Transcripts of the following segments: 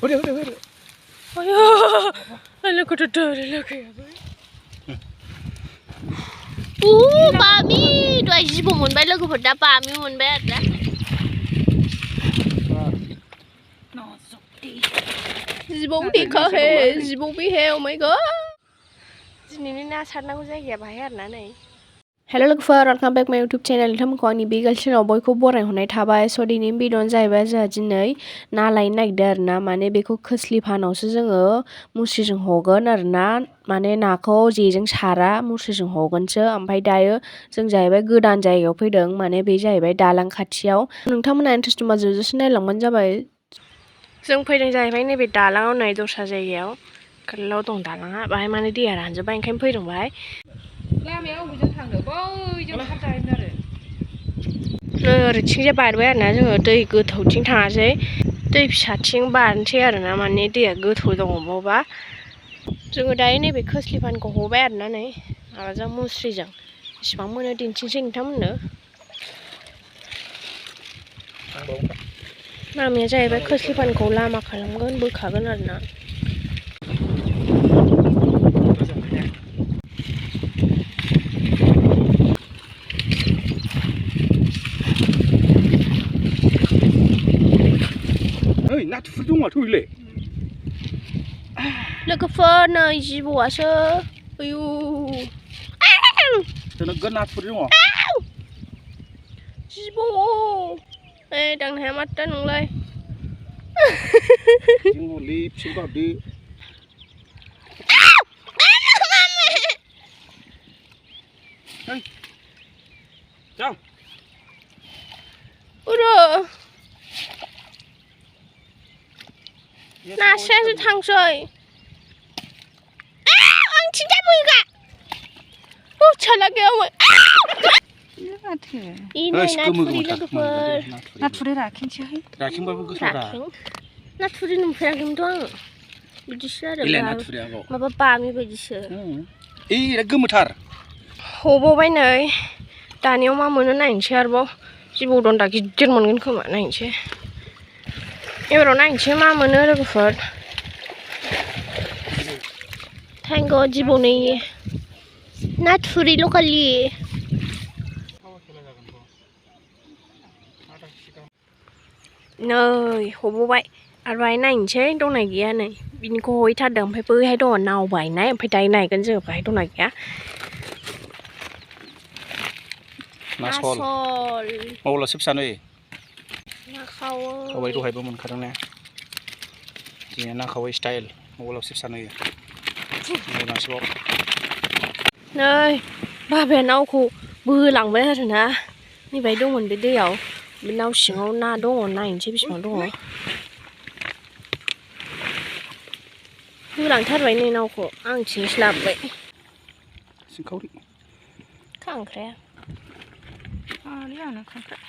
Hurry, hurry, hurry. Oh, look at the door, look at it. Bami, do I just want to look for that Bami one bed? No, so Zibongi kahe, Zibongi he, oh my god. Ini na sarna ko jaya bahaya na nahi. Hello lookfor, welcome back my YouTube channel. Nोंथांमोनखौ आंनि बे गालसिनाव बयखौ बरायहरनाय थाबाय। स' दिनैनि भिडिअ'आनो जाहैबाय जोंहा दिनै ना लायनो नागिरदों आरोना। माने बेखौ खोस्लिफानावसो जोङो मुस्रिजों हगोन आरोना। माने नाखौ जेजों सारा मुस्रिजों हगोनसो। ओमफ्राय दायो जों जाहैबाय गोदान जायगायाव फैदों। माने बे जाहैबाय दालां खाथियाव। नोंथांमोना इन्ट्रेस्ट दंबा जोबजासे नायलांबानो जाबाय। जों फैदों जाहैबाय नैबे दालाङाव नै दस्रा जायगायाव। गोलाव दं दालाङा। बाहाय माने दैया रानजोब्बाय ओंखायनो फैदों बाहाय। लामायाव अबेजों थांदों बैजों थाबथाहैगोन आरो ओरैथिंजाय बारबाय आरोना जोङो दै गोथौथिं थाङासै दै फिसाथिं बारनोसै आरोना माने दैया गोथौ दङ अबावबा जोङो दायो नैबे खोस्लिफानखौ हबाय आरोना नै माबाजों मुस्रिजों बेसेबां मोनो दिन्थिनोसै नोंथांमोननो लामाया जाहैबाय खोस्लिफानखौ लामा खालामगोन बोखागोन आरोना नाथुर दङ माथो बेलाय लोगोफोर नै जिबौआसो आयु नोगोद नाथुर दङ जिबौ ए दांनो हाया माथो नोंलाय जिबौलै फिसौ गाबदो जां उरो नास्रायासो थांसै आं थिंजाय बोगा चाला गया ini naturi logofer naturi rakinसै राखिंबाबो गोथावरा naturi नुफेराखैमोनथ' आं बिदिसो आरो माबा बामि बायदिसो ए गोमोथार हबावबाय नै दानियाव मा मोनो नायनोसै आरोबाव जिबौ दन्दा गिदिर मोनगोन खोमा नायनोसै एबाराव नायनोसै मा मोनो लोगोफोर थैंक गॉड जिबौ नै नाथुरि लकालि नै हबावबाय आरो बाहाय नायनोसै दंना गैया नै बिनिखौ हहैथारदों ओमफ्राय बैहाय दङ नाव बायनाय ओमफ्राय दायो नायगोन जोङो बाहाय दंना गैया नासल मबाइलावसो फिसा नै ना खावो खावै दहायबो मोनखादों ने जोंना ना खावै स्टाइल मबाइलावसो फिसा नै नै बाबाया नावखौ बोलांबाय आरोना नैबाय दंमोन बे दैयाव बे नाव सिङाव ना दङ नायनोसै बेसेबां दङ बोलांथारबाय नै नावखौ आं थिंसो लाबोबाय सिंखावरि खांख्राया आलियानो खांख्राय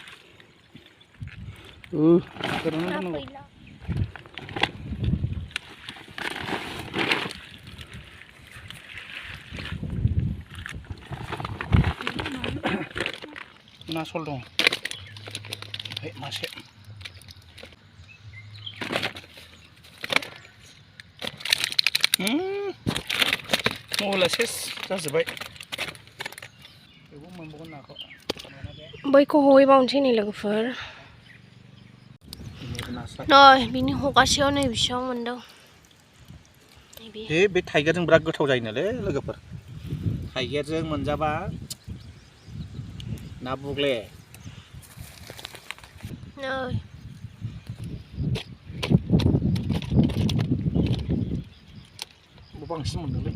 गोरान नांगौ ना सल दं मासे मबाइला सेस जाजोब्बाय बेखौ मोनबावगोन नाखौ बैखौ हहैबावनोसै नै लोगोफोर नै बिनि हगासेयाव नै बेसेबां मोनदों बे थाइगिरजों बिराद गोथाव जायो नालाय लोगोफोर थाइगिरजों मोनजाबा ना बुग्ले नै बांसिन मोनदोंलै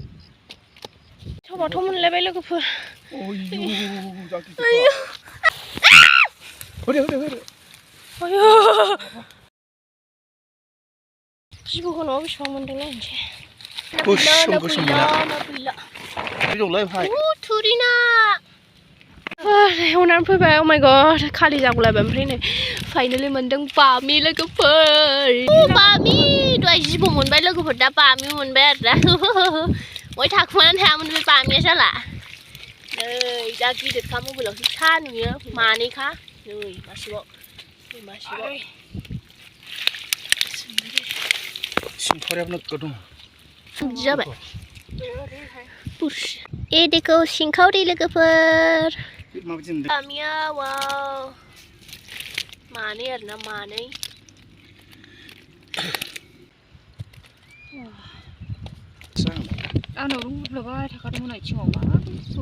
साबाथ' मोनलायबाय लोगोफोर जिबौखौ न'आव बेसेबां मोनदों नायनोसै गोसोम गोसोम थुरि ना एवनानै फैबाय अ माय गड खालि जागुलायबाय ओमफ्राय नै फाइनालि मोनदों बामि लोगोफोर बामि दहाय जिबौ मोनबाय लोगोफोर दा बामि मोनबाय आरोना बय थाखुमानानै थायामोन बे बामिया जाला नै दा गिदिरखा मबाइलावसो फिसा नुयो मानैखा नै मासेबाव सिंखावरियाबो नोगोद दं जाबाय पुश ए देखो सिंखावरि लोगोफोर माबायदि नुदों बामिया वाव मानै आरोना मानै आंनाव रुलाबाय थाखादोंमोन आथिङाव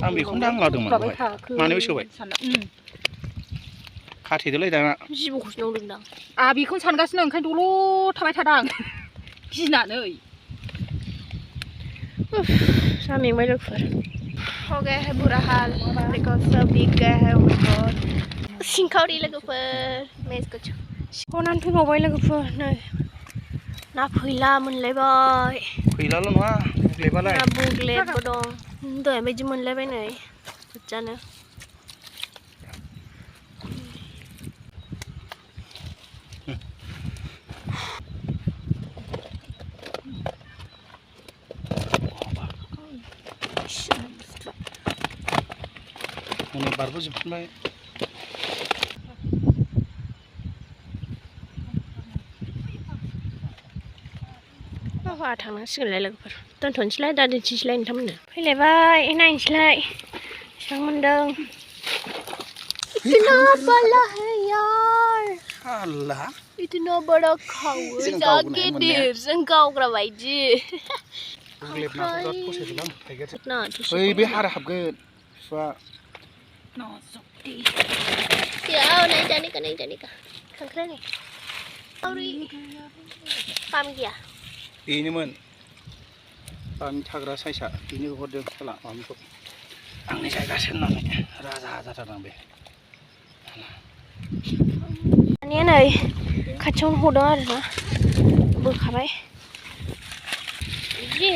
आं बेखौनो दांलादोंमोन मानैबो सोबाय खाथेदोलै दाना जिबौखौसो नुदोंदां बेखौनो सानगासिनो ओंखायनो दल' थाबाय थादां गिनानै सा मेंबाय लोगोफोर हो गया है बुरा हाल देखो सब भीग गया है ऊपर सिंखावरि लोगोफोर मैं इसको हनानै फैबावबाय लोगोफोर नै ना फैला मोनलायबाय फैलाल' नङा बुग्लेबालाय ना बुग्लेबो दं दहाय बायदि मोनलायबाय नै बुरजानो हनै बारबोजोबफिनबाय माबा थांनांसिगोनलाय लोगोफोर दोनथ'नोसैलाय दा दिन्थिसैलाय नोंथांमोननो फैलायबाय नायनोसैलाय बेसेबां मोनदों इतना बड़ा है यार साला इतना बड़ा खावै जा गिदिर जों गावग्रा बायदि बुग्लेबनाखौ बिराद फसायदोंलां थाइगेरजों ना ओइ बे हारा हाबगोन बिफा याव नहीं जाने का खांख्राइ नै पाम गैया बेनोमोन बामि थाग्रा साइसआ बेनो हरदों साला बामिखौ आंनि जायगासो होननानै राजा जाथारदां बे दानिया नै खाथियावनो हदों आरोना बोखाबाय बिदि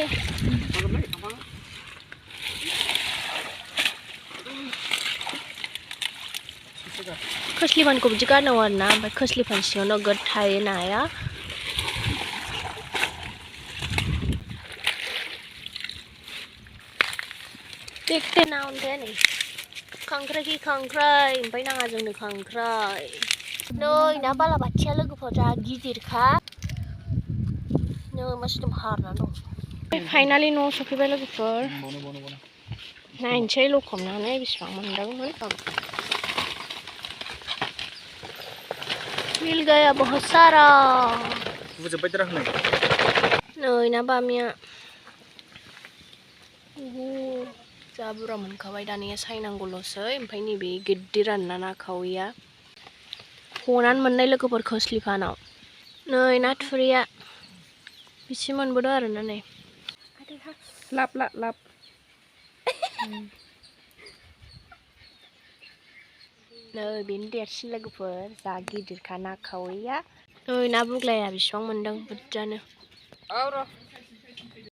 खोस्लिफानखौ बिदि गारनांगौ आरोना ओमफ्राय खोस्लिफान सिङाव नोगोद थायो नाया देखते ना उनदे नै खांख्राइ खि खांख्राइ ओमफ्राय नाङा जोंनो खांख्राइ नै ना बालाबाथिया लोगोफोर जा गिदिरखा नै मासुदुम हारना दं फाइनालि न'आव सफैबाय लोगोफोर नायनोसै लखबनानै बेसेबां मोनदोंमोन मिल गया बहुत सारा बुजोब्बाय दारा हनै नै ना बामिया जा बुरजा मोनखाबाय दानिया सायनांगौल'सै ओमफ्राय नैबे गिदिर आरोना ना खावैया हनानै मोननाय लोगोफोर खोस्लिफानाव नै ना थुरिया बिसि मोनबोदों आरोना नै लाब नै बेनो देरसिन लोगोफोर जा गिदिरखा ना खावैया नै ना बुग्लाया बेसेबां मोनदों बुरजानो